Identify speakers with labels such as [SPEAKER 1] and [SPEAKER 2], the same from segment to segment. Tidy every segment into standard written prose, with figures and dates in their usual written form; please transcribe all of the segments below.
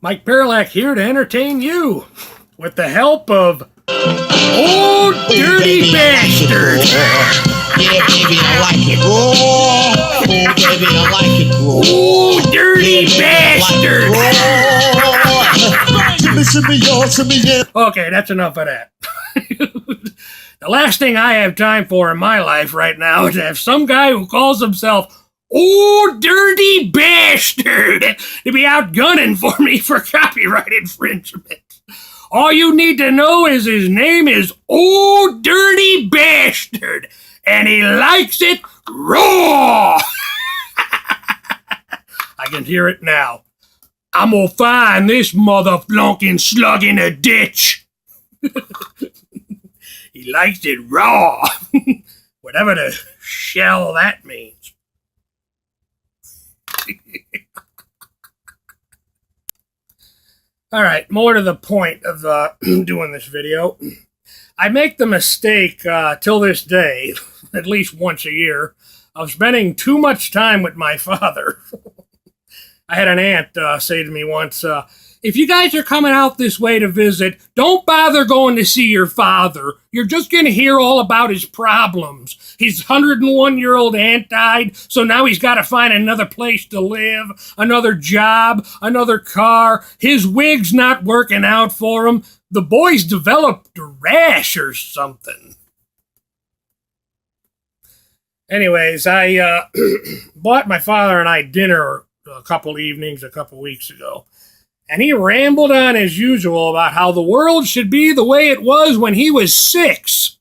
[SPEAKER 1] Mike Perlack here to entertain you with the help of Old Dirty Bastard.
[SPEAKER 2] Yeah, baby, I like it. Oh, baby, I like it.
[SPEAKER 1] Old Dirty Bastard. Okay, that's enough of that. The last thing I have time for in my life right now is to have some guy who calls himself Old Dirty Bastard to be out gunning for me for copyright infringement. All you need to know is his name is Old Dirty Bastard, and he likes it raw. I can hear it now. I'm gonna find this mother flunking slug in a ditch. He likes it raw. Whatever the shell that means. All right, more to the point of doing this video. I make the mistake till this day, at least once a year, of spending too much time with my father. I had an aunt say to me once, if you guys are coming out this way to visit, don't bother going to see your father. You're just going to hear all about his problems. His 101-year-old aunt died, so now he's got to find another place to live, another job, another car. His wig's not working out for him. The boy's developed a rash or something. Anyways, I bought my father and I dinner a couple weeks ago. And he rambled on as usual about how the world should be the way it was when he was 6.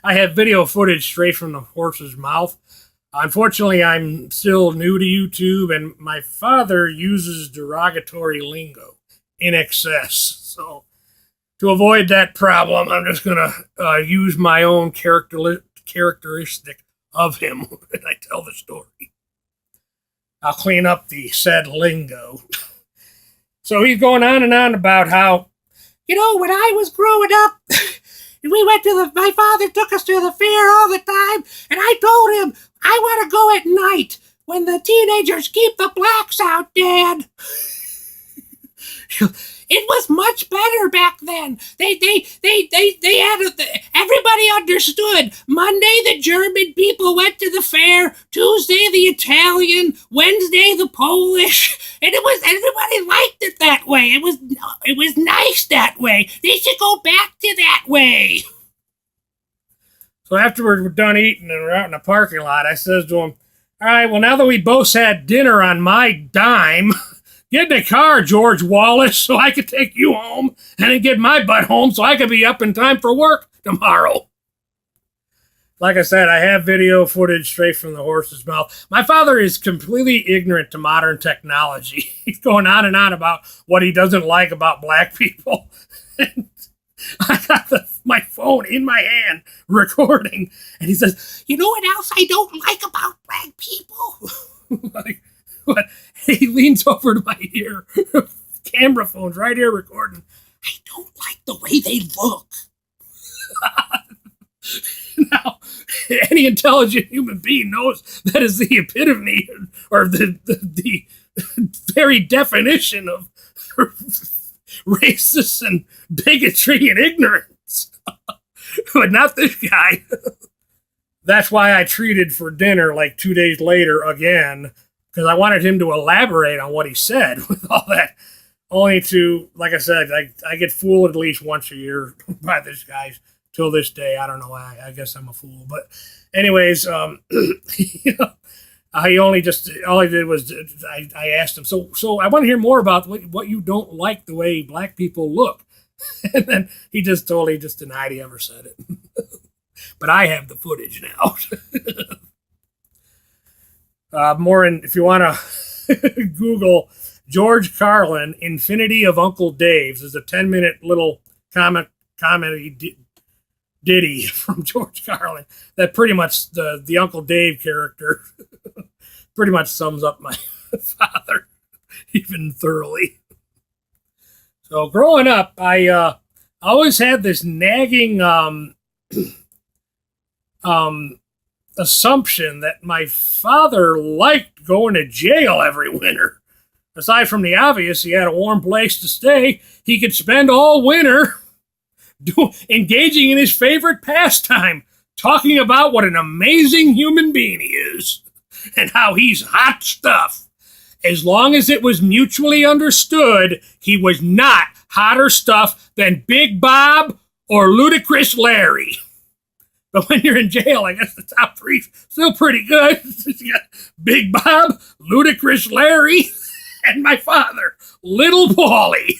[SPEAKER 1] I have video footage straight from the horse's mouth. Unfortunately, I'm still new to YouTube, and my father uses derogatory lingo in excess. So to avoid that problem, I'm just going to use my own characteristic of him when I tell the story. I'll clean up the said lingo. So he's going on and on about how, when I was growing up, my father took us to the fair all the time, and I told him, I want to go at night when the teenagers keep the blacks out, Dad. It was much better back then. They had everybody understood. Monday the German people went to the fair. Tuesday the Italian. Wednesday the Polish. And everybody liked it that way. It was nice that way. They should go back to that way. So afterward, we're done eating and we're out in the parking lot. I says to him, all right, well, now that we both had dinner on my dime, get in the car, George Wallace, so I could take you home and then get my butt home so I could be up in time for work tomorrow. Like I said, I have video footage straight from the horse's mouth. My father is completely ignorant to modern technology. He's going on and on about what he doesn't like about black people. And I got my phone in my hand recording, and he says, you know what else I don't like about black people? But he leans over to my ear, camera phone's right here recording. I don't like the way they look. Now, any intelligent human being knows that is the epitome or the very definition of racist and bigotry and ignorance. But not this guy. That's why I treated for dinner like 2 days later again, because I wanted him to elaborate on what he said with all that. Only to, like I said, I get fooled at least once a year by this guy. Till this day, I don't know why. I guess I'm a fool. But anyways, all he did was, I asked him, so I want to hear more about what you don't like the way black people look. And then he just totally denied he ever said it. But I have the footage now. If you want to Google George Carlin, Infinity of Uncle Dave's, is a 10-minute little comedy ditty from George Carlin that pretty much the Uncle Dave character pretty much sums up my father even thoroughly. So growing up, I always had this nagging assumption that my father liked going to jail every winter. Aside from the obvious, he had a warm place to stay. He could spend all winter engaging in his favorite pastime, talking about what an amazing human being he is and how he's hot stuff. As long as it was mutually understood, he was not hotter stuff than Big Bob or Ludicrous Larry. But when you're in jail, I guess the top three's still pretty good. You got Big Bob, Ludicrous Larry, and my father, Little Paulie.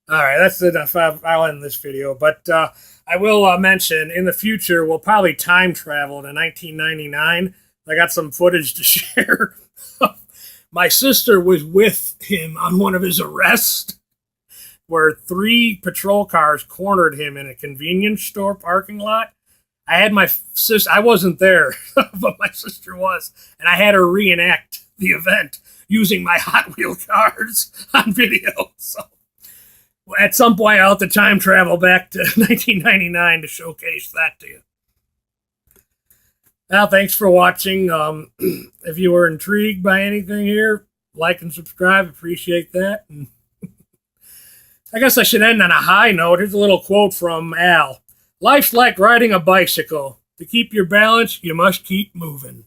[SPEAKER 1] All right, that's enough. I'll end this video. But I will mention, in the future, we'll probably time travel to 1999. I got some footage to share. My sister was with him on one of his arrests, where 3 patrol cars cornered him in a convenience store parking lot. I had my sister, I wasn't there, but my sister was, and I had her reenact the event using my Hot Wheel cars on video. So at some point, I'll have to time travel back to 1999 to showcase that to you. Well, thanks for watching. If you were intrigued by anything here, like and subscribe. Appreciate that. And I guess I should end on a high note. Here's a little quote from Al. Life's like riding a bicycle. To keep your balance, you must keep moving.